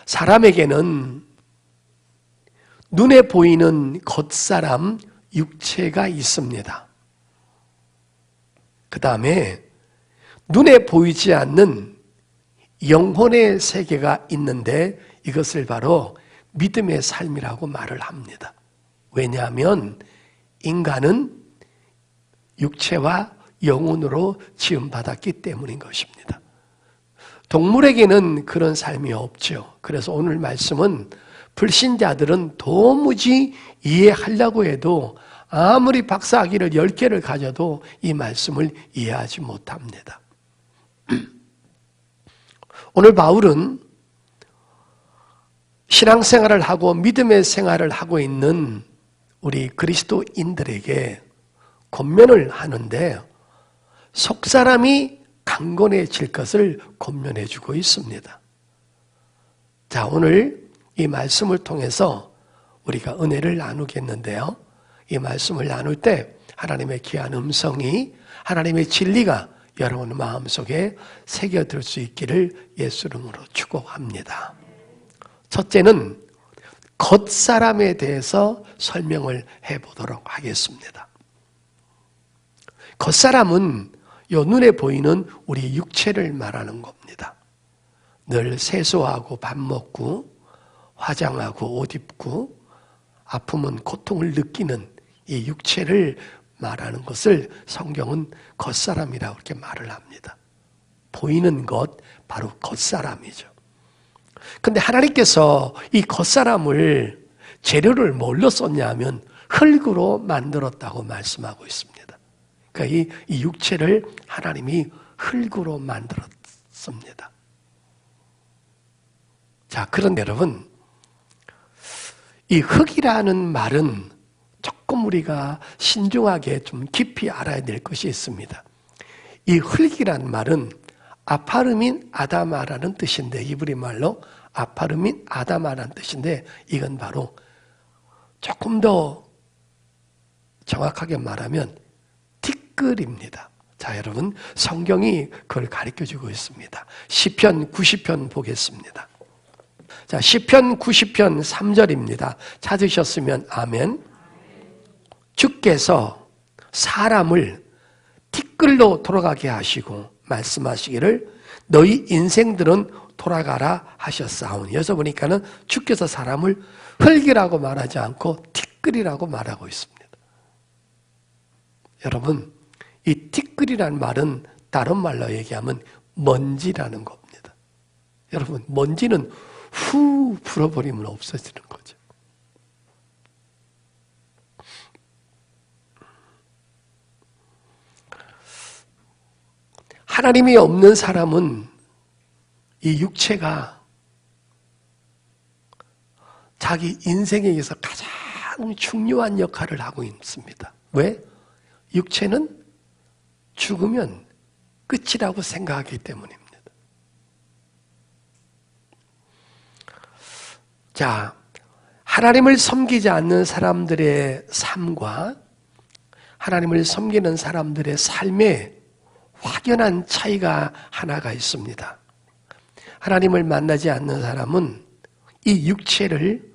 사람에게는 눈에 보이는 겉사람, 육체가 있습니다. 그 다음에 눈에 보이지 않는 영혼의 세계가 있는데 이것을 바로 믿음의 삶이라고 말을 합니다. 왜냐하면 인간은 육체와 영혼으로 지음받았기 때문인 것입니다. 동물에게는 그런 삶이 없죠. 그래서 오늘 말씀은 불신자들은 도무지 이해하려고 해도 아무리 박사학위를 10개를 가져도 이 말씀을 이해하지 못합니다. 오늘 바울은 신앙생활을 하고 믿음의 생활을 하고 있는 우리 그리스도인들에게 권면을 하는데 속사람이 강건해질 것을 권면해 주고 있습니다. 자, 오늘 이 말씀을 통해서 우리가 은혜를 나누겠는데요. 이 말씀을 나눌 때 하나님의 귀한 음성이, 하나님의 진리가 여러분 마음속에 새겨들 수 있기를 예수 이름으로 축복합니다. 첫째는 겉사람에 대해서 설명을 해보도록 하겠습니다. 겉사람은 요 눈에 보이는 우리 육체를 말하는 겁니다. 늘 세수하고 밥 먹고 화장하고 옷 입고 아프면 고통을 느끼는 이 육체를 말하는 것을 성경은 겉사람이라고 이렇게 말을 합니다. 보이는 것, 바로 겉사람이죠. 근데 하나님께서 이 겉사람을 재료를 뭘로 썼냐 하면 흙으로 만들었다고 말씀하고 있습니다. 그러니까 이 육체를 하나님이 흙으로 만들었습니다. 자, 그런데 여러분, 이 흙이라는 말은 조금 우리가 신중하게 좀 깊이 알아야 될 것이 있습니다. 이 흙이라는 말은 아파르민 아다마라는 뜻인데, 이브리 말로 아파르민 아다마라는 뜻인데, 이건 바로 조금 더 정확하게 말하면 티끌입니다. 자, 여러분, 성경이 그걸 가르쳐주고 있습니다. 시편 90편 보겠습니다. 자, 시편 90편 3절입니다. 찾으셨으면 아멘. 주께서 사람을 티끌로 돌아가게 하시고 말씀하시기를 너희 인생들은 돌아가라 하셨사오니. 여기서 보니까는 주께서 사람을 흙이라고 말하지 않고 티끌이라고 말하고 있습니다. 여러분, 이 티끌이라는 말은 다른 말로 얘기하면 먼지라는 겁니다. 여러분, 먼지는 후 불어버리면 없어지는 거죠. 하나님이 없는 사람은 이 육체가 자기 인생에 의해서 가장 중요한 역할을 하고 있습니다. 왜? 육체는 죽으면 끝이라고 생각하기 때문입니다. 자, 하나님을 섬기지 않는 사람들의 삶과 하나님을 섬기는 사람들의 삶에 확연한 차이가 하나가 있습니다. 하나님을 만나지 않는 사람은 이 육체를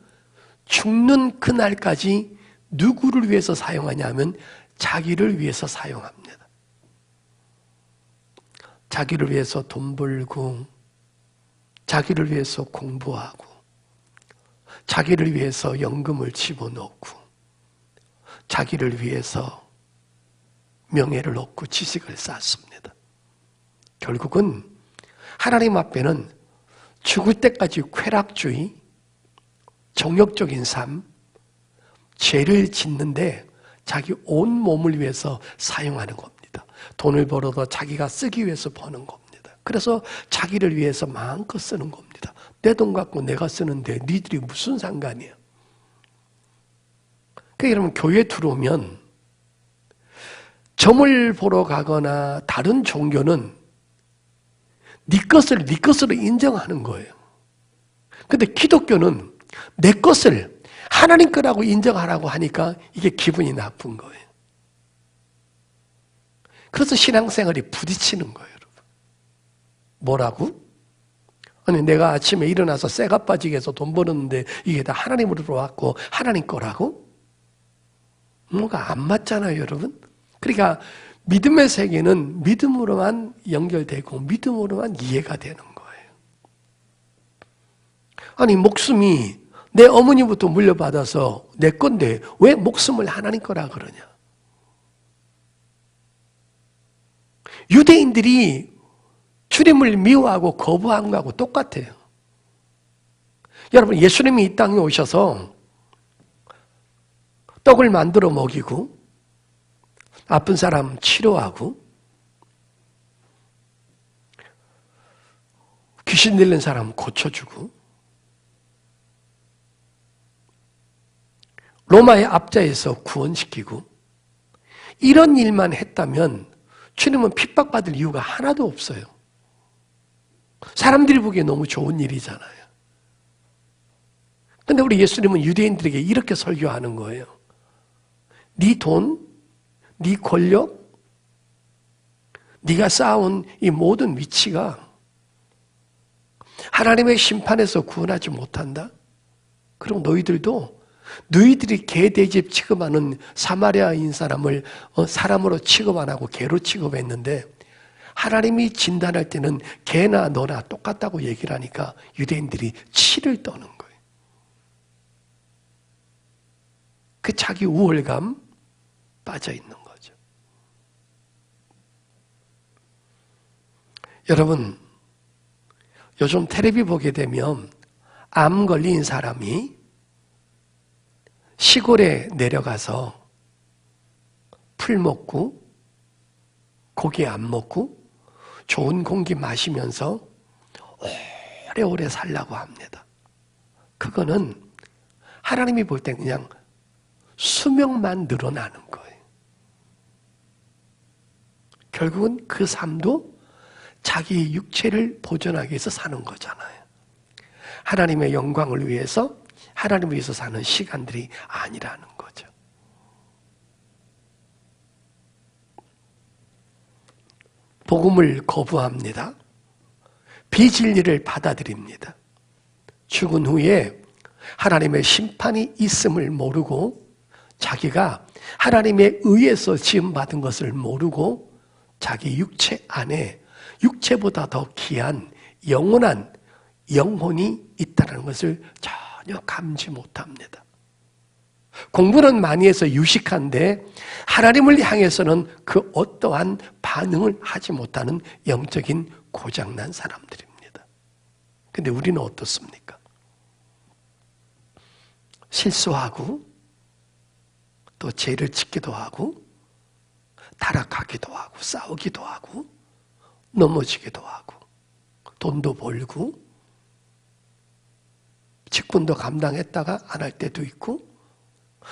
죽는 그날까지 누구를 위해서 사용하냐면 자기를 위해서 사용합니다. 자기를 위해서 돈 벌고, 자기를 위해서 공부하고, 자기를 위해서 연금을 집어넣고, 자기를 위해서 명예를 얻고 지식을 쌓습니다. 결국은 하나님 앞에는 죽을 때까지 쾌락주의, 정욕적인 삶, 죄를 짓는데 자기 온 몸을 위해서 사용하는 겁니다. 돈을 벌어도 자기가 쓰기 위해서 버는 겁니다. 그래서 자기를 위해서 마음껏 쓰는 겁니다. 내 돈 갖고 내가 쓰는데 니들이 무슨 상관이야? 그러니까 여러분, 교회 들어오면 점을 보러 가거나 다른 종교는 네 것으로 인정하는 거예요. 근데 기독교는 내 것을 하나님 거라고 인정하라고 하니까 이게 기분이 나쁜 거예요. 그래서 신앙생활이 부딪히는 거예요, 여러분. 뭐라고? 아니 내가 아침에 일어나서 쇠가 빠지게 해서 돈 벌었는데 이게 다 하나님으로 들어왔고 하나님 거라고? 뭐가 안 맞잖아요, 여러분. 그러니까 믿음의 세계는 믿음으로만 연결되고 믿음으로만 이해가 되는 거예요. 아니 목숨이 내 어머니부터 물려받아서 내 건데 왜 목숨을 하나님 거라 그러냐? 유대인들이 주님을 미워하고 거부한 거하고 똑같아요. 여러분 예수님이 이 땅에 오셔서 떡을 만들어 먹이고 아픈 사람 치료하고 귀신 들린 사람 고쳐주고 로마의 압자에서 구원시키고 이런 일만 했다면 주님은 핍박받을 이유가 하나도 없어요. 사람들이 보기에 너무 좋은 일이잖아요. 근데 우리 예수님은 유대인들에게 이렇게 설교하는 거예요. 네 돈, 네 권력, 네가 쌓아온 이 모든 위치가 하나님의 심판에서 구원하지 못한다? 그럼 너희들이 개돼지 취급하는 사마리아인 사람을 사람으로 취급 안 하고 개로 취급했는데 하나님이 진단할 때는 개나 너나 똑같다고 얘기를 하니까 유대인들이 치를 떠는 거예요. 그 자기 우월감 빠져 있는 거죠. 여러분, 요즘 텔레비 보게 되면 암 걸린 사람이 시골에 내려가서 풀 먹고 고기 안 먹고 좋은 공기 마시면서 오래오래 살라고 합니다. 그거는 하나님이 볼 때 그냥 수명만 늘어나는 거예요. 결국은 그 삶도 자기 육체를 보존하기 위해서 사는 거잖아요. 하나님의 영광을 위해서 하나님을 위해서 사는 시간들이 아니라는 거죠. 복음을 거부합니다. 비진리를 받아들입니다. 죽은 후에 하나님의 심판이 있음을 모르고 자기가 하나님의 의에서 지음받은 것을 모르고 자기 육체 안에 육체보다 더 귀한 영원한 영혼이 있다는 것을 전혀 감지 못합니다. 공부는 많이 해서 유식한데 하나님을 향해서는 그 어떠한 반응을 하지 못하는 영적인 고장난 사람들입니다. 근데 우리는 어떻습니까? 실수하고 또 죄를 짓기도 하고 타락하기도 하고 싸우기도 하고 넘어지기도 하고 돈도 벌고 직분도 감당했다가 안 할 때도 있고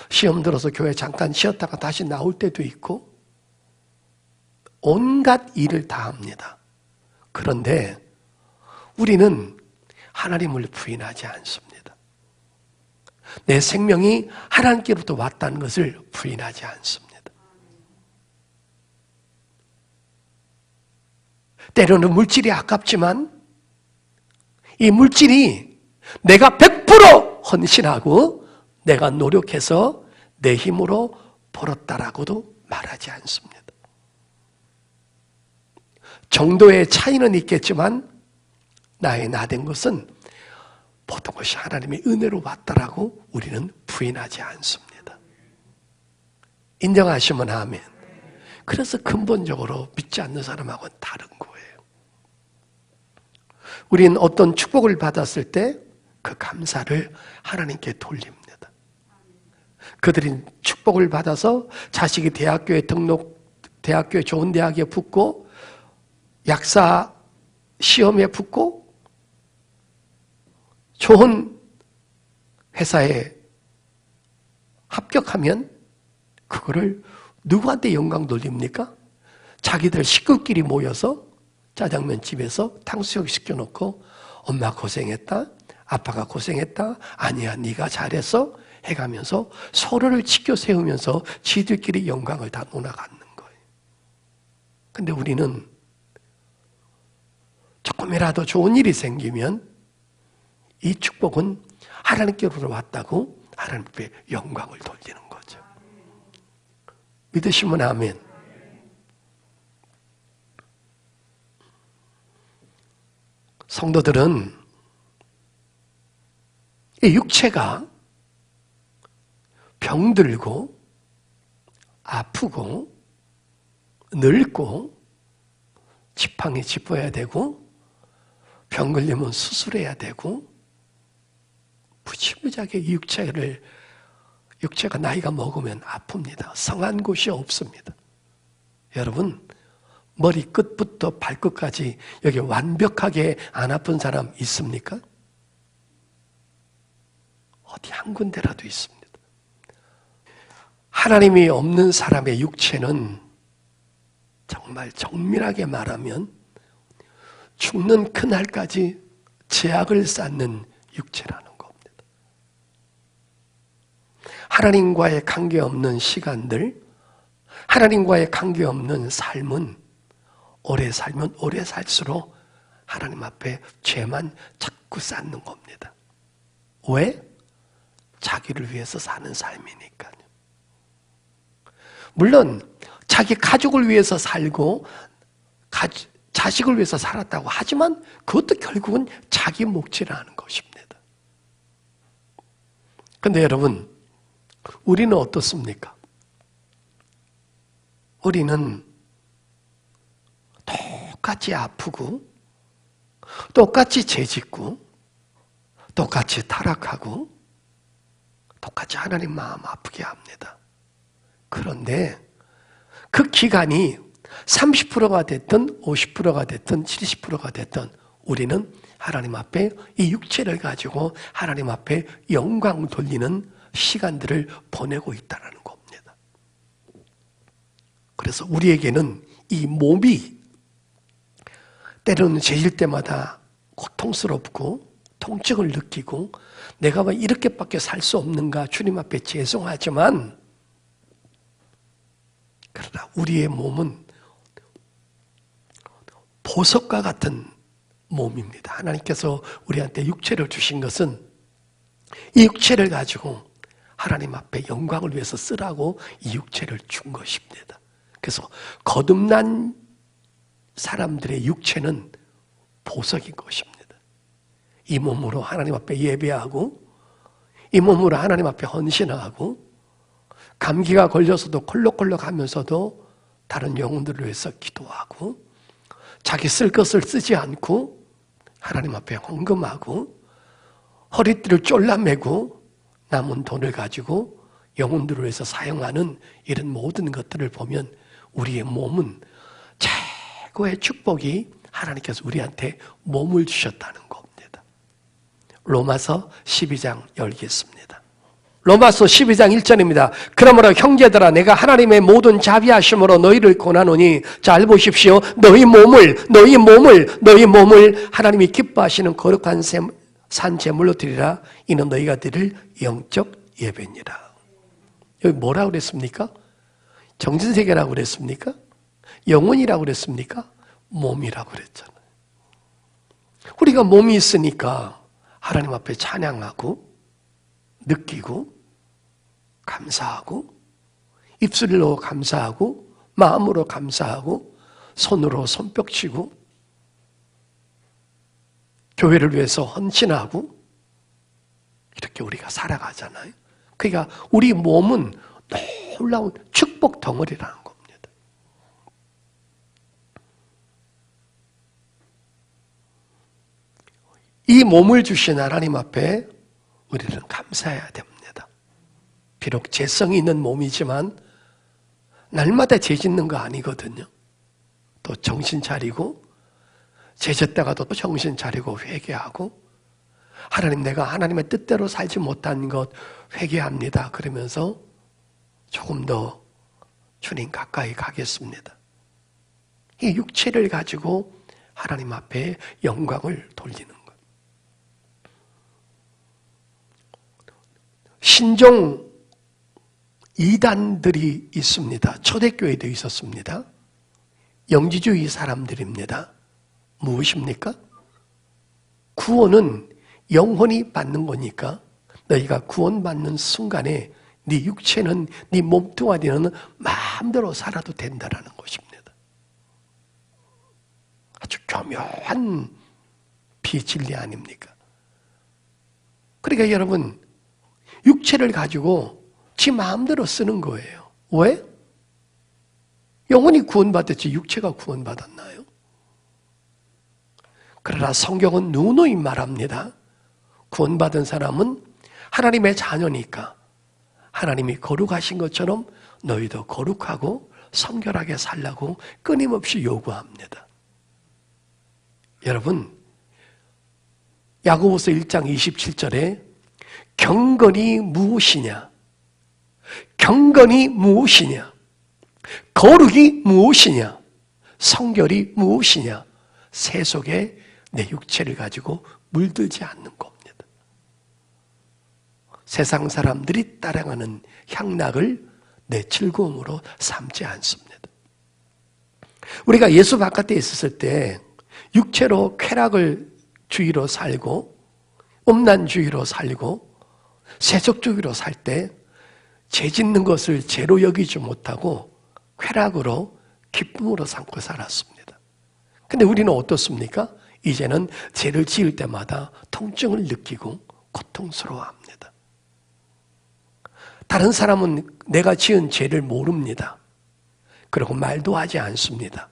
시험 들어서 교회 잠깐 쉬었다가 다시 나올 때도 있고 온갖 일을 다 합니다. 그런데 우리는 하나님을 부인하지 않습니다. 내 생명이 하나님께로부터 왔다는 것을 부인하지 않습니다. 때로는 물질이 아깝지만 이 물질이 내가 100% 헌신하고 내가 노력해서 내 힘으로 벌었다라고도 말하지 않습니다. 정도의 차이는 있겠지만 나의 나된 것은 모든 것이 하나님의 은혜로 왔다라고 우리는 부인하지 않습니다. 인정하시면 아멘. 그래서 근본적으로 믿지 않는 사람하고는 다른 거예요. 우리는 어떤 축복을 받았을 때 그 감사를 하나님께 돌립니다. 그들이 축복을 받아서 자식이 대학교에 대학교에 좋은 대학에 붙고 약사 시험에 붙고 좋은 회사에 합격하면 그거를 누구한테 영광 돌립니까? 자기들 식구끼리 모여서 짜장면 집에서 탕수육 시켜놓고 엄마 고생했다, 아빠가 고생했다, 아니야 네가 잘했어 해가면서 서로를 지켜 세우면서 지들끼리 영광을 다 논아가는 거예요. 근데 우리는 조금이라도 좋은 일이 생기면 이 축복은 하나님께로 왔다고 하나님 앞에 영광을 돌리는 거죠. 믿으시면 아멘. 성도들은 이 육체가 병들고 아프고 늙고 지팡이 짚어야 되고 병 걸리면 수술해야 되고 무지무지하게 이 육체가 나이가 먹으면 아픕니다. 성한 곳이 없습니다. 여러분 머리끝부터 발끝까지 여기 완벽하게 안 아픈 사람 있습니까? 어디 한 군데라도 있습니다. 하나님이 없는 사람의 육체는 정말 정밀하게 말하면 죽는 그날까지 제약을 쌓는 육체라는 겁니다. 하나님과의 관계없는 시간들, 하나님과의 관계없는 삶은 오래 살면 오래 살수록 하나님 앞에 죄만 자꾸 쌓는 겁니다. 왜? 자기를 위해서 사는 삶이니까요. 물론 자기 가족을 위해서 살고 자식을 위해서 살았다고 하지만 그것도 결국은 자기 몫이라는 것입니다. 그런데 여러분, 우리는 어떻습니까? 우리는 똑같이 아프고 똑같이 죄짓고 똑같이 타락하고 똑같이 하나님 마음 아프게 합니다. 그런데 그 기간이 30%가 됐든 50%가 됐든 70%가 됐든 우리는 하나님 앞에 이 육체를 가지고 하나님 앞에 영광 돌리는 시간들을 보내고 있다는 겁니다. 그래서 우리에게는 이 몸이 때로는 죄질 때마다 고통스럽고 통증을 느끼고 내가 왜 이렇게밖에 살 수 없는가 주님 앞에 죄송하지만 그러나 우리의 몸은 보석과 같은 몸입니다. 하나님께서 우리한테 육체를 주신 것은 이 육체를 가지고 하나님 앞에 영광을 위해서 쓰라고 이 육체를 준 것입니다. 그래서 거듭난 사람들의 육체는 보석인 것입니다. 이 몸으로 하나님 앞에 예배하고 이 몸으로 하나님 앞에 헌신하고 감기가 걸려서도 콜록콜록 하면서도 다른 영혼들을 위해서 기도하고 자기 쓸 것을 쓰지 않고 하나님 앞에 헌금하고 허리띠를 쫄라매고 남은 돈을 가지고 영혼들을 위해서 사용하는 이런 모든 것들을 보면 우리의 몸은 최고의 축복이 하나님께서 우리한테 몸을 주셨다는 겁니다. 로마서 12장 열겠습니다. 로마서 12장 1절입니다. 그러므로 형제들아 내가 하나님의 모든 자비하심으로 너희를 권하노니 잘 보십시오. 너희 몸을 하나님이 기뻐하시는 거룩한 산 제물로 드리라. 이는 너희가 드릴 영적 예배니라. 여기 뭐라고 그랬습니까? 정신세계라고 그랬습니까? 영혼이라고 그랬습니까? 몸이라고 그랬잖아요. 우리가 몸이 있으니까 하나님 앞에 찬양하고 느끼고 감사하고 입술로 감사하고 마음으로 감사하고 손으로 손뼉치고 교회를 위해서 헌신하고 이렇게 우리가 살아가잖아요. 그러니까 우리 몸은 놀라운 축복 덩어리라는 겁니다. 이 몸을 주신 하나님 앞에 우리는 감사해야 됩니다. 비록 죄성이 있는 몸이지만 날마다 죄 짓는 거 아니거든요. 또 정신 차리고 죄졌다가도 또 정신 차리고 회개하고 하나님 내가 하나님의 뜻대로 살지 못한 것 회개합니다. 그러면서 조금 더 주님 가까이 가겠습니다. 이 육체를 가지고 하나님 앞에 영광을 돌리는 것. 신종 이단들이 있습니다. 초대교회도 있었습니다. 영지주의 사람들입니다. 무엇입니까? 구원은 영혼이 받는 거니까 너희가 구원받는 순간에 네 육체는, 네 몸뚱아리는 마음대로 살아도 된다는 것입니다. 아주 교묘한 비진리 아닙니까? 그러니까 여러분, 육체를 가지고 지 마음대로 쓰는 거예요. 왜? 영혼이 구원받았지 육체가 구원받았나요? 그러나 성경은 누누이 말합니다. 구원받은 사람은 하나님의 자녀니까 하나님이 거룩하신 것처럼 너희도 거룩하고 성결하게 살라고 끊임없이 요구합니다. 여러분, 야고보서 1장 27절에 경건이 무엇이냐? 경건이 무엇이냐? 거룩이 무엇이냐? 성결이 무엇이냐? 세속에 내 육체를 가지고 물들지 않는 겁니다. 세상 사람들이 따라가는 향락을 내 즐거움으로 삼지 않습니다. 우리가 예수 바깥에 있었을 때 육체로 쾌락을 주의로 살고 음란주의로 살고 세속주의로 살 때 죄 짓는 것을 죄로 여기지 못하고 쾌락으로 기쁨으로 삼고 살았습니다. 근데 우리는 어떻습니까? 이제는 죄를 지을 때마다 통증을 느끼고 고통스러워합니다. 다른 사람은 내가 지은 죄를 모릅니다. 그리고 말도 하지 않습니다.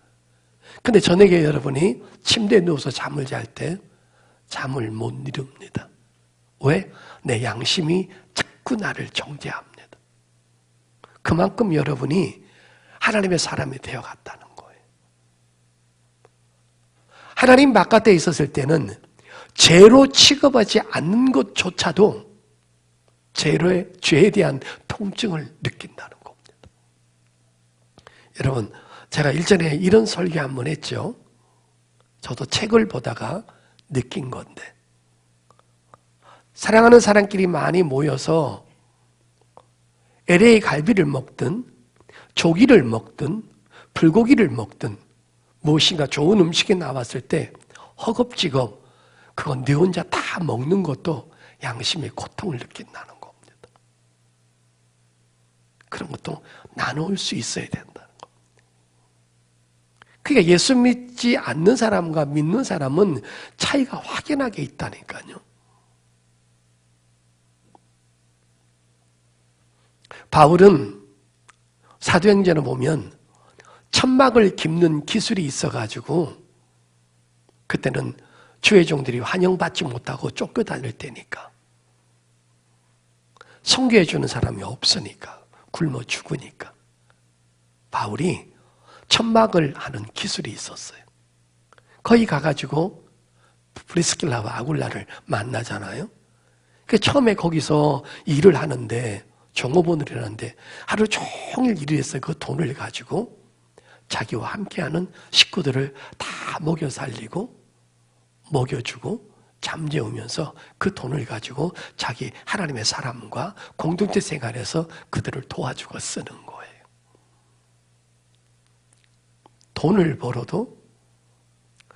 근데 저녁에 여러분이 침대에 누워서 잠을 잘 때 잠을 못 이룹니다. 왜? 내 양심이 자꾸 나를 정죄합니다. 그만큼 여러분이 하나님의 사람이 되어갔다는 거예요. 하나님 바깥에 있었을 때는 죄로 취급하지 않는 것조차도 죄에 대한 통증을 느낀다는 겁니다. 여러분, 제가 일전에 이런 설교 한번 했죠. 저도 책을 보다가 느낀 건데, 사랑하는 사람끼리 많이 모여서 LA 갈비를 먹든 조기를 먹든 불고기를 먹든 무엇인가 좋은 음식이 나왔을 때 허겁지겁 그건 네 혼자 다 먹는 것도 양심의 고통을 느낀다는 겁니다. 그런 것도 나눌 수 있어야 된다는 겁니다. 그러니까 예수 믿지 않는 사람과 믿는 사람은 차이가 확연하게 있다니까요. 바울은 사도행전을 보면 천막을 깁는 기술이 있어가지고 그때는 주의 종들이 환영받지 못하고 쫓겨다닐 때니까 선교해 주는 사람이 없으니까 굶어 죽으니까 바울이 천막을 하는 기술이 있었어요. 거기 가가지고 프리스킬라와 아굴라를 만나잖아요. 그 처음에 거기서 일을 하는데 종업원을 하는데 하루 종일 일을 했어요. 그 돈을 가지고 자기와 함께하는 식구들을 다 먹여 살리고 먹여주고 잠재우면서 그 돈을 가지고 자기 하나님의 사람과 공동체 생활에서 그들을 도와주고 쓰는 거예요. 돈을 벌어도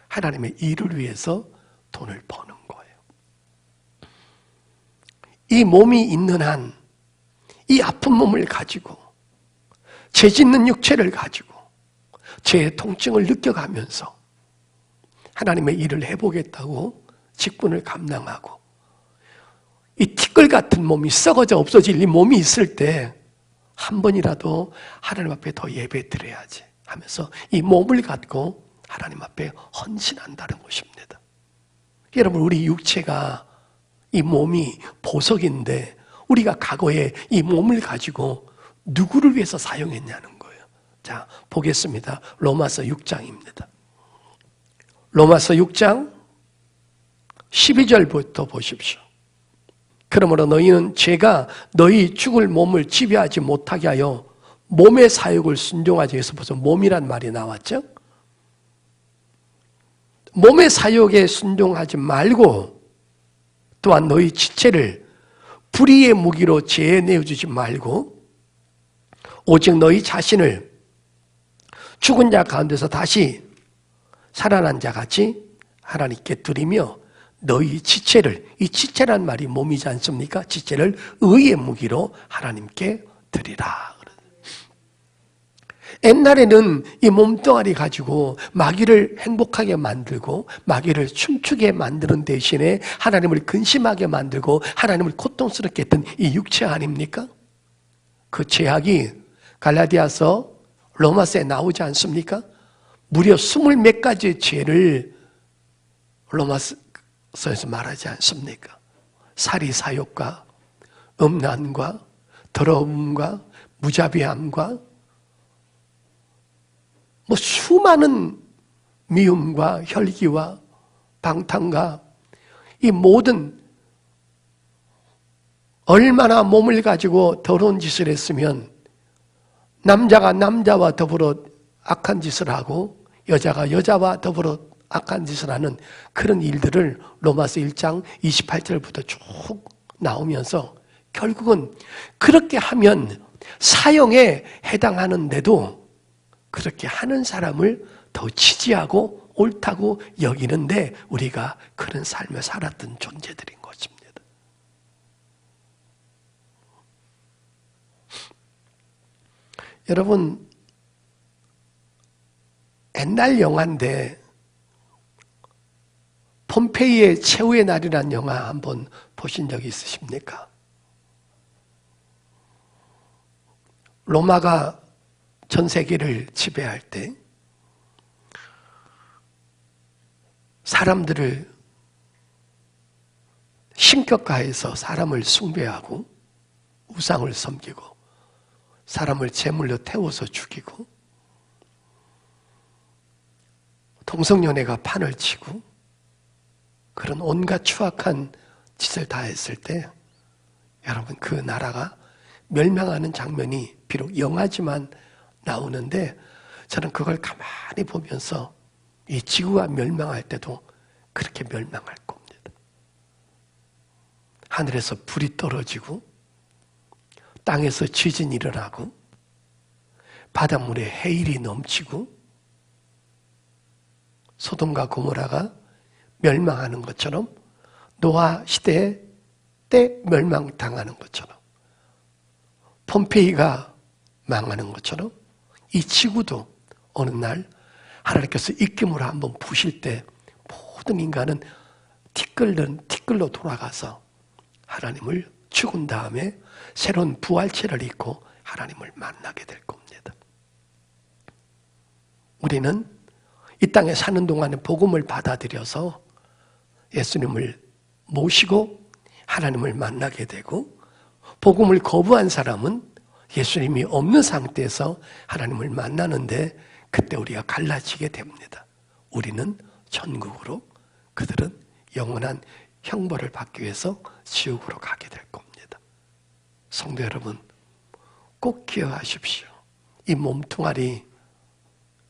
하나님의 일을 위해서 돈을 버는 거예요. 이 몸이 있는 한 이 아픈 몸을 가지고 죄 짓는 육체를 가지고 죄의 통증을 느껴가면서 하나님의 일을 해보겠다고 직분을 감당하고 이 티끌 같은 몸이 썩어져 없어질 이 몸이 있을 때 한 번이라도 하나님 앞에 더 예배 드려야지 하면서 이 몸을 갖고 하나님 앞에 헌신한다는 것입니다. 여러분, 우리 육체가 이 몸이 보석인데 우리가 과거에 이 몸을 가지고 누구를 위해서 사용했냐는 거예요. 자, 보겠습니다. 로마서 6장입니다. 로마서 6장 12절부터 보십시오. 그러므로 너희는 죄가 너희 죽을 몸을 지배하지 못하게 하여 몸의 사욕을 순종하지. 해서 벌써 몸이란 말이 나왔죠. 몸의 사욕에 순종하지 말고 또한 너희 지체를 불의의 무기로 죄에 내어주지 말고 오직 너희 자신을 죽은 자 가운데서 다시 살아난 자 같이 하나님께 드리며 너희 지체를, 이 지체란 말이 몸이지 않습니까? 지체를 의의 무기로 하나님께 드리라. 옛날에는 이 몸뚱아리 가지고 마귀를 행복하게 만들고 마귀를 춤추게 만드는 대신에 하나님을 근심하게 만들고 하나님을 고통스럽게 했던 이 육체 아닙니까? 그 죄악이 갈라디아서 로마서에 나오지 않습니까? 무려 20몇 가지의 죄를 로마서에서 말하지 않습니까? 살이 사욕과 음란과 더러움과 무자비함과 수많은 미움과 혈기와 방탕과 이 모든 얼마나 몸을 가지고 더러운 짓을 했으면 남자가 남자와 더불어 악한 짓을 하고 여자가 여자와 더불어 악한 짓을 하는 그런 일들을 로마서 1장 28절부터 쭉 나오면서 결국은 그렇게 하면 사형에 해당하는데도 그렇게 하는 사람을 더 지지하고 옳다고 여기는데 우리가 그런 삶을 살았던 존재들인 것입니다. 여러분, 옛날 영화인데 폼페이의 최후의 날이라는 영화 한번 보신 적이 있으십니까? 로마가 전 세계를 지배할 때 사람들을 신격화해서 사람을 숭배하고 우상을 섬기고 사람을 제물로 태워서 죽이고 동성연애가 판을 치고 그런 온갖 추악한 짓을 다 했을 때 여러분 그 나라가 멸망하는 장면이 비록 영화지만 나오는데 저는 그걸 가만히 보면서 이 지구가 멸망할 때도 그렇게 멸망할 겁니다. 하늘에서 불이 떨어지고 땅에서 지진이 일어나고 바닷물에 해일이 넘치고 소돔과 고모라가 멸망하는 것처럼 노아 시대 때 멸망당하는 것처럼 폼페이가 망하는 것처럼 이 지구도 어느 날 하나님께서 입김으로 한번 부실 때 모든 인간은 티끌로 돌아가서 하나님을 죽은 다음에 새로운 부활체를 입고 하나님을 만나게 될 겁니다. 우리는 이 땅에 사는 동안에 복음을 받아들여서 예수님을 모시고 하나님을 만나게 되고 복음을 거부한 사람은 예수님이 없는 상태에서 하나님을 만나는데 그때 우리가 갈라지게 됩니다. 우리는 천국으로, 그들은 영원한 형벌을 받기 위해서 지옥으로 가게 될 겁니다. 성도 여러분, 꼭 기억하십시오. 이 몸뚱아리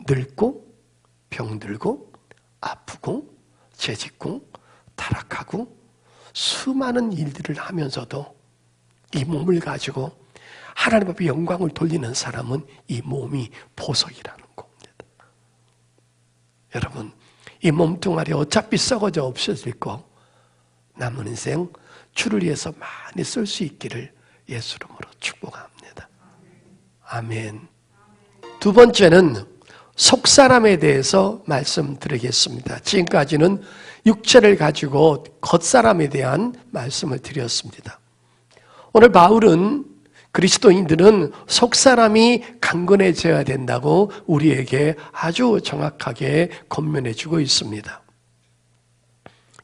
늙고 병들고 아프고 죄짓고 타락하고 수많은 일들을 하면서도 이 몸을 가지고 하나님 앞에 영광을 돌리는 사람은 이 몸이 보석이라는 겁니다. 여러분, 이 몸뚱아리 어차피 썩어져 없어질 거 남은 인생 주를 위해서 많이 쓸 수 있기를 예수 이름으로 축복합니다. 아멘. 두 번째는 속사람에 대해서 말씀드리겠습니다. 지금까지는 육체를 가지고 겉사람에 대한 말씀을 드렸습니다. 오늘 바울은 그리스도인들은 속사람이 강건해져야 된다고 우리에게 아주 정확하게 권면해 주고 있습니다.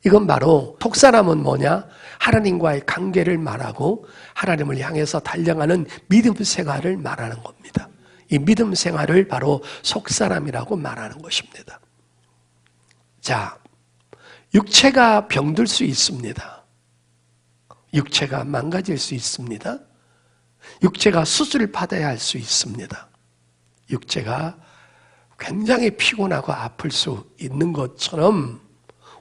이건 바로 속사람은 뭐냐? 하나님과의 관계를 말하고 하나님을 향해서 달려가는 믿음 생활을 말하는 겁니다. 이 믿음 생활을 바로 속사람이라고 말하는 것입니다. 자, 육체가 병들 수 있습니다. 육체가 망가질 수 있습니다. 육체가 수술을 받아야 할 수 있습니다. 육체가 굉장히 피곤하고 아플 수 있는 것처럼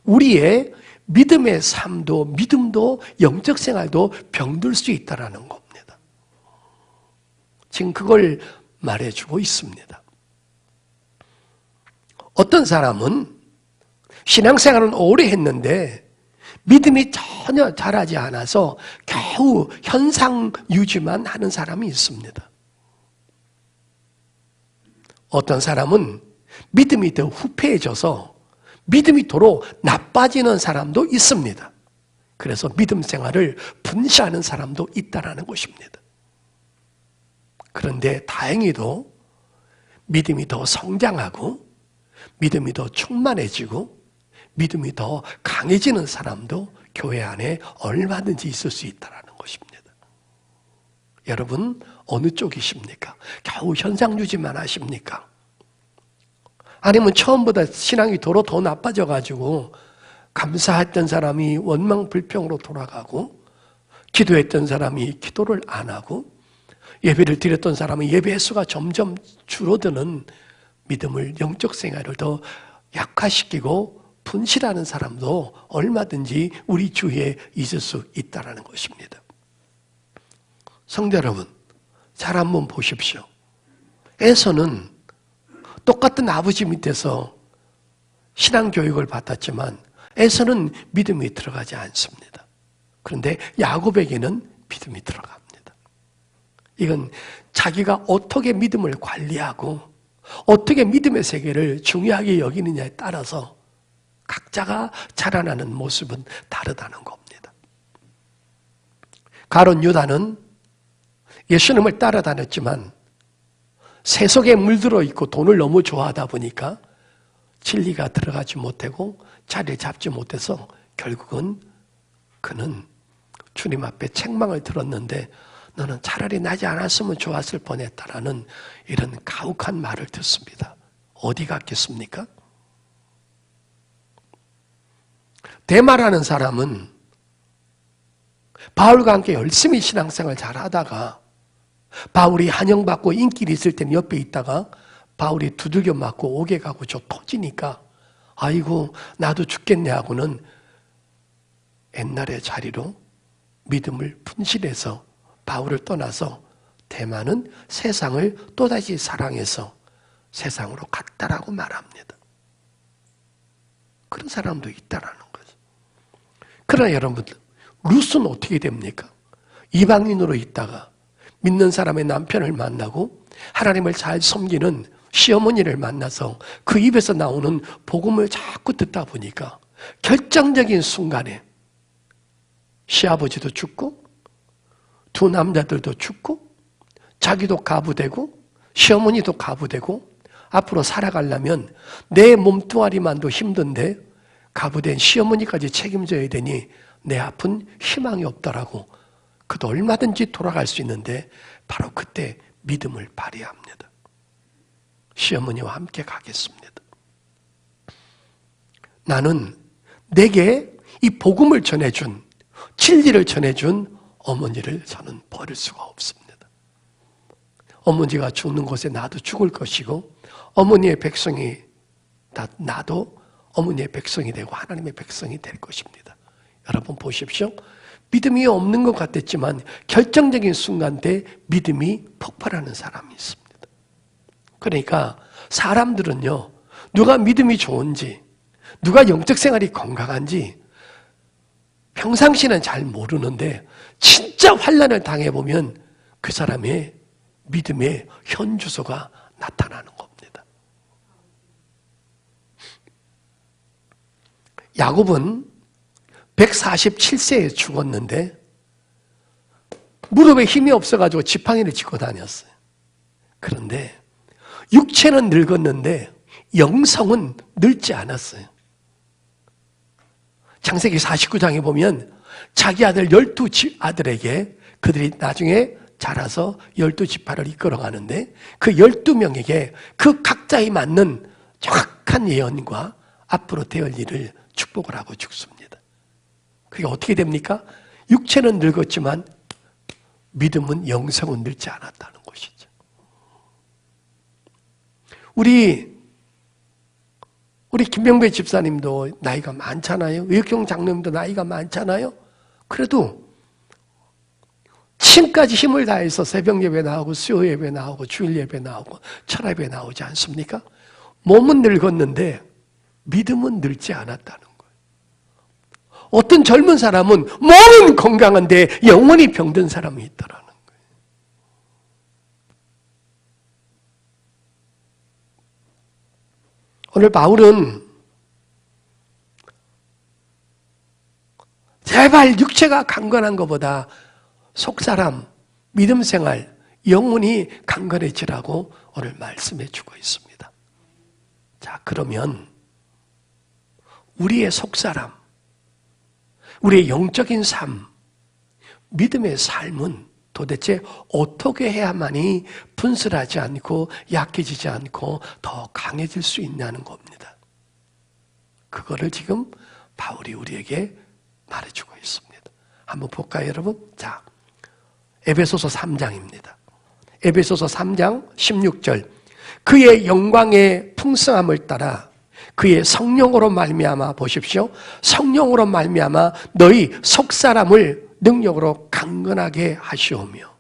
우리의 믿음의 삶도 믿음도 영적 생활도 병들 수 있다는 겁니다. 지금 그걸 말해주고 있습니다. 어떤 사람은 신앙생활은 오래 했는데 믿음이 전혀 자라지 않아서 겨우 현상 유지만 하는 사람이 있습니다. 어떤 사람은 믿음이 더 후패해져서 믿음이 도로 나빠지는 사람도 있습니다. 그래서 믿음 생활을 분시하는 사람도 있다는 것입니다. 그런데 다행히도 믿음이 더 성장하고 믿음이 더 충만해지고 믿음이 더 강해지는 사람도 교회 안에 얼마든지 있을 수 있다는 것입니다. 여러분 어느 쪽이십니까? 겨우 현상 유지만 하십니까? 아니면 처음보다 신앙이 도로 더 나빠져가지고 감사했던 사람이 원망불평으로 돌아가고 기도했던 사람이 기도를 안 하고 예배를 드렸던 사람은 예배 횟수가 점점 줄어드는 믿음을 영적 생활을 더 약화시키고 분실하는 사람도 얼마든지 우리 주위에 있을 수 있다는 것입니다. 성도 여러분, 잘 한번 보십시오. 에서는 똑같은 아버지 밑에서 신앙교육을 받았지만 에서는 믿음이 들어가지 않습니다. 그런데 야곱에게는 믿음이 들어갑니다. 이건 자기가 어떻게 믿음을 관리하고 어떻게 믿음의 세계를 중요하게 여기느냐에 따라서 각자가 자라나는 모습은 다르다는 겁니다. 가룟 유다는 예수님을 따라다녔지만 세속에 물들어 있고 돈을 너무 좋아하다 보니까 진리가 들어가지 못하고 자리를 잡지 못해서 결국은 그는 주님 앞에 책망을 들었는데 너는 차라리 나지 않았으면 좋았을 뻔했다라는 이런 가혹한 말을 듣습니다. 어디 갔겠습니까? 데마라는 사람은 바울과 함께 열심히 신앙생활 잘 하다가 바울이 환영받고 인기를 있을 때는 옆에 있다가 바울이 두들겨 맞고 옥에 가고 저 터지니까 아이고 나도 죽겠네 하고는 옛날의 자리로 믿음을 분실해서 바울을 떠나서 데마는 세상을 또다시 사랑해서 세상으로 갔다라고 말합니다. 그런 사람도 있다라는 거죠. 그러나 여러분들 룻은 어떻게 됩니까? 이방인으로 있다가 믿는 사람의 남편을 만나고 하나님을 잘 섬기는 시어머니를 만나서 그 입에서 나오는 복음을 자꾸 듣다 보니까 결정적인 순간에 시아버지도 죽고 두 남자들도 죽고 자기도 가부되고 시어머니도 가부되고 앞으로 살아가려면 내 몸뚱아리만도 힘든데 가부된 시어머니까지 책임져야 되니 내 앞은 희망이 없더라고. 그도 얼마든지 돌아갈 수 있는데 바로 그때 믿음을 발휘합니다. 시어머니와 함께 가겠습니다. 나는 내게 이 복음을 전해준 진리를 전해준 어머니를 저는 버릴 수가 없습니다. 어머니가 죽는 곳에 나도 죽을 것이고 어머니의 백성이 나도 어머니의 백성이 되고 하나님의 백성이 될 것입니다. 여러분 보십시오. 믿음이 없는 것 같았지만 결정적인 순간 때 믿음이 폭발하는 사람이 있습니다. 그러니까 사람들은요, 누가 믿음이 좋은지, 누가 영적 생활이 건강한지 평상시는 잘 모르는데 진짜 환난을 당해보면 그 사람의 믿음의 현주소가 나타나는 겁니다. 야곱은 147세에 죽었는데 무릎에 힘이 없어가지고 지팡이를 짚고 다녔어요. 그런데 육체는 늙었는데 영성은 늙지 않았어요. 창세기 49장에 보면 자기 아들 12아들에게 그들이 나중에 자라서 12지파를 이끌어가는데 그 12명에게 그 각자에 맞는 정확한 예언과 앞으로 되을 일을 축복을 하고 죽습니다. 그게 어떻게 됩니까? 육체는 늙었지만 믿음은 영성은 늙지 않았다는 것이죠. 우리 김명배 집사님도 나이가 많잖아요. 의혁경 장로님도 나이가 많잖아요. 그래도 침까지 힘을 다해서 새벽 예배 나오고 수요 예배 나오고 주일 예배 나오고 철야 예배 나오지 않습니까? 몸은 늙었는데 믿음은 늙지 않았다는 거예요. 어떤 젊은 사람은 몸은 건강한데 영혼이 병든 사람이 있더라는 거예요. 오늘 바울은 제발 육체가 강건한 것보다 속사람, 믿음 생활, 영혼이 강건해지라고 오늘 말씀해 주고 있습니다. 자, 그러면 우리의 속사람, 우리의 영적인 삶, 믿음의 삶은 도대체 어떻게 해야만이 분설하지 않고 약해지지 않고 더 강해질 수 있냐는 겁니다. 그거를 지금 바울이 우리에게 말해주고 있습니다. 한번 볼까요, 여러분? 자, 에베소서 3장입니다. 에베소서 3장 16절. 그의 영광의 풍성함을 따라 그의 성령으로 말미암아 보십시오. 성령으로 말미암아 너희 속사람을 능력으로 강건하게 하시오며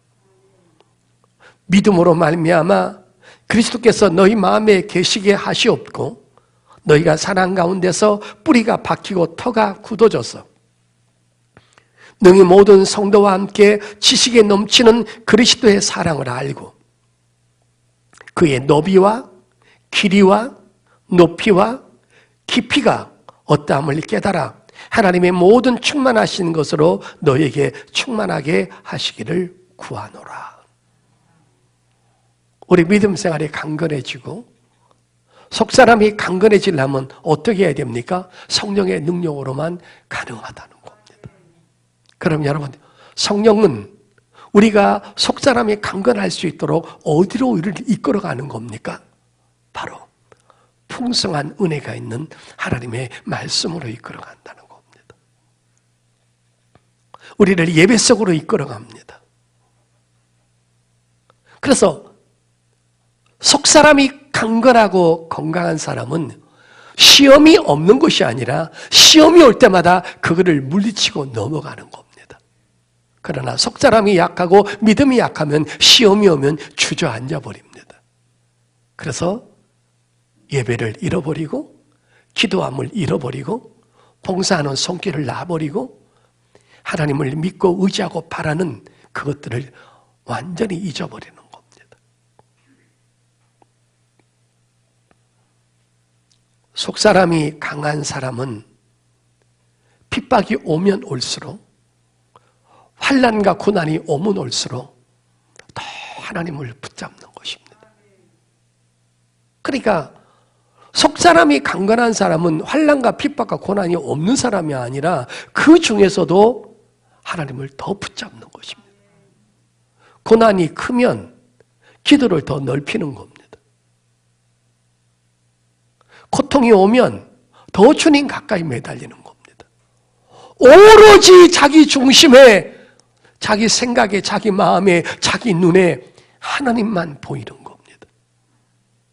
믿음으로 말미암아 그리스도께서 너희 마음에 계시게 하시옵고 너희가 사랑 가운데서 뿌리가 박히고 터가 굳어져서 능히 모든 성도와 함께 지식에 넘치는 그리스도의 사랑을 알고 그의 너비와 길이와 높이와 깊이가 어떠함을 깨달아 하나님의 모든 충만하신 것으로 너에게 충만하게 하시기를 구하노라. 우리 믿음 생활이 강건해지고 속사람이 강건해지려면 어떻게 해야 됩니까? 성령의 능력으로만 가능하다는 겁니다. 그럼 여러분, 성령은 우리가 속사람이 강건할 수 있도록 어디로 우리를 이끌어가는 겁니까? 바로 풍성한 은혜가 있는 하나님의 말씀으로 이끌어간다는 겁니다. 우리를 예배 속으로 이끌어갑니다. 그래서 속사람이 강건하고 건강한 사람은 시험이 없는 것이 아니라 시험이 올 때마다 그거를 물리치고 넘어가는 겁니다. 그러나 속사람이 약하고 믿음이 약하면 시험이 오면 주저앉아 버립니다. 그래서 예배를 잃어버리고 기도함을 잃어버리고 봉사하는 손길을 놔버리고 하나님을 믿고 의지하고 바라는 그것들을 완전히 잊어버리는 겁니다. 속사람이 강한 사람은 핍박이 오면 올수록 환난과 고난이 오면 올수록 더 하나님을 붙잡는 것입니다. 그러니까 속사람이 강건한 사람은 환난과 핍박과 고난이 없는 사람이 아니라 그 중에서도 하나님을 더 붙잡는 것입니다. 고난이 크면 기도를 더 넓히는 겁니다. 고통이 오면 더 주님 가까이 매달리는 겁니다. 오로지 자기 중심에 자기 생각에, 자기 마음에, 자기 눈에 하나님만 보이는 겁니다.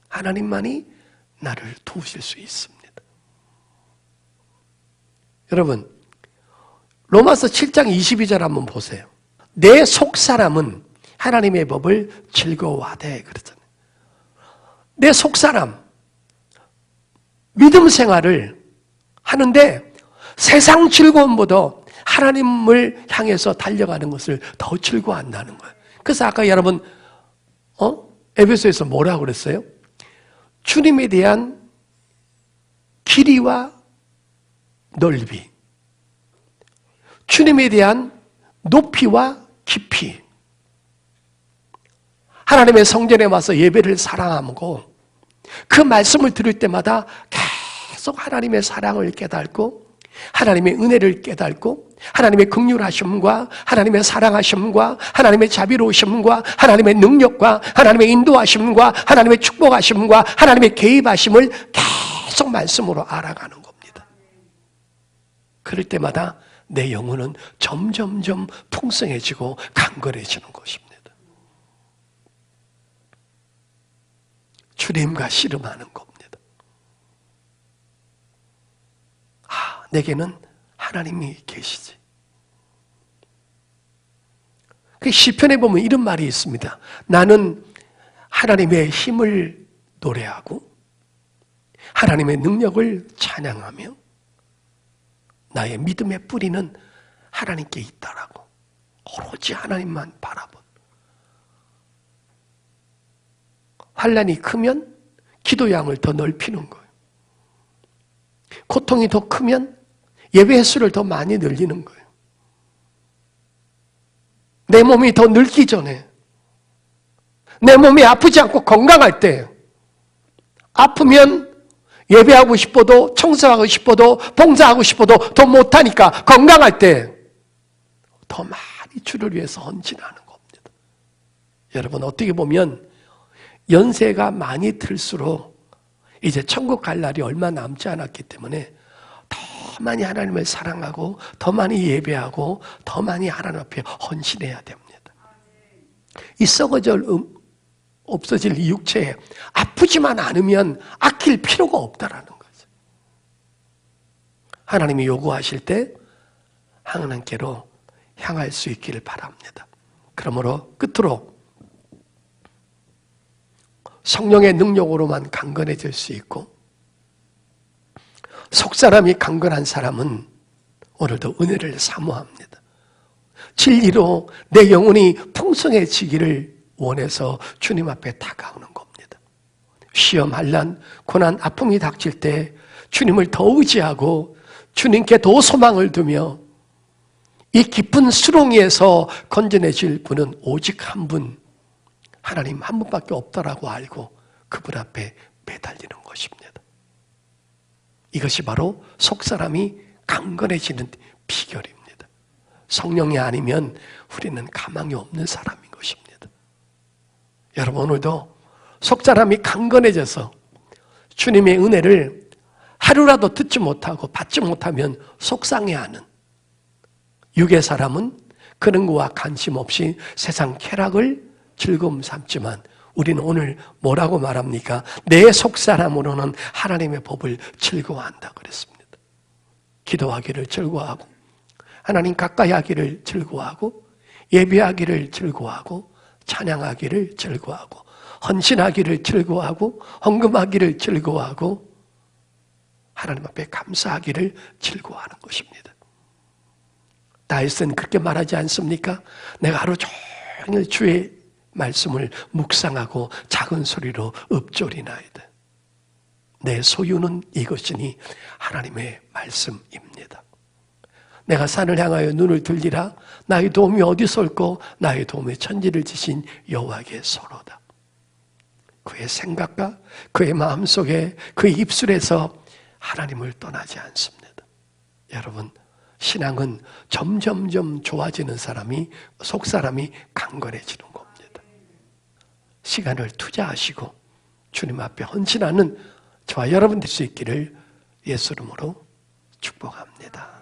하나님만이 나를 도우실 수 있습니다. 여러분, 로마서 7장 22절 한번 보세요. 내 속사람은 하나님의 법을 즐거워하되 그러잖아요. 내 속사람, 믿음 생활을 하는데 세상 즐거움보다 하나님을 향해서 달려가는 것을 더 즐거워한다는 거예요. 그래서 아까 여러분 에베소에서 뭐라고 그랬어요? 주님에 대한 길이와 넓이, 주님에 대한 높이와 깊이, 하나님의 성전에 와서 예배를 사랑하고 그 말씀을 들을 때마다 계속 하나님의 사랑을 깨닫고 하나님의 은혜를 깨닫고 하나님의 긍휼하심과 하나님의 사랑하심과 하나님의 자비로우심과 하나님의 능력과 하나님의 인도하심과 하나님의 축복하심과 하나님의 개입하심을 계속 말씀으로 알아가는 겁니다. 그럴 때마다 내 영혼은 점점점 풍성해지고 강건해지는 것입니다. 주님과 씨름하는 겁니다. 내게는 하나님이 계시지. 그 시편에 보면 이런 말이 있습니다. 나는 하나님의 힘을 노래하고 하나님의 능력을 찬양하며 나의 믿음의 뿌리는 하나님께 있다라고. 오로지 하나님만 바라본. 환난이 크면 기도 양을 더 넓히는 거예요. 고통이 더 크면 예배 횟수를 더 많이 늘리는 거예요. 내 몸이 더 늙기 전에, 내 몸이 아프지 않고 건강할 때, 아프면 예배하고 싶어도, 청소하고 싶어도, 봉사하고 싶어도 더 못하니까 건강할 때 더 많이 주를 위해서 헌신하는 겁니다. 여러분, 어떻게 보면 연세가 많이 들수록 이제 천국 갈 날이 얼마 남지 않았기 때문에 더 많이 하나님을 사랑하고 더 많이 예배하고 더 많이 하나님 앞에 헌신해야 됩니다. 이 썩어져 없어질 이 육체에 아프지만 않으면 아낄 필요가 없다라는 거죠. 하나님이 요구하실 때 하나님께로 향할 수 있기를 바랍니다. 그러므로 끝으로 성령의 능력으로만 강건해질 수 있고, 속사람이 강건한 사람은 오늘도 은혜를 사모합니다. 진리로 내 영혼이 풍성해지기를 원해서 주님 앞에 다가오는 겁니다. 시험, 환난, 고난, 아픔이 닥칠 때 주님을 더 의지하고 주님께 더 소망을 두며 이 깊은 수렁에서 건져내실 분은 오직 한 분, 하나님 한 분밖에 없다라고 알고 그분 앞에 매달리는 것입니다. 이것이 바로 속사람이 강건해지는 비결입니다. 성령이 아니면 우리는 가망이 없는 사람인 것입니다. 여러분, 오늘도 속사람이 강건해져서 주님의 은혜를 하루라도 듣지 못하고 받지 못하면 속상해하는 육의 사람은 그런 거와 관심 없이 세상 쾌락을 즐거움 삼지만 우리는 오늘 뭐라고 말합니까? 내 속사람으로는 하나님의 법을 즐거워한다 그랬습니다. 기도하기를 즐거워하고, 하나님 가까이 하기를 즐거워하고, 예배하기를 즐거워하고, 찬양하기를 즐거워하고, 헌신하기를 즐거워하고, 헌금하기를 즐거워하고, 하나님 앞에 감사하기를 즐거워하는 것입니다. 다윗은 그렇게 말하지 않습니까? 내가 하루 종일 주의 말씀을 묵상하고 작은 소리로 읊조리나이다. 내 소유는 이것이니 하나님의 말씀입니다. 내가 산을 향하여 눈을 들리라. 나의 도움이 어디서 올고 나의 도움의 천지를 지신 여호와께 서로다. 그의 생각과 그의 마음속에 그의 입술에서 하나님을 떠나지 않습니다. 여러분, 신앙은 점점점 좋아지는 사람이, 속사람이 강건해지는 겁니다. 시간을 투자하시고 주님 앞에 헌신하는 저와 여러분 될 수 있기를 예수 이름으로 축복합니다.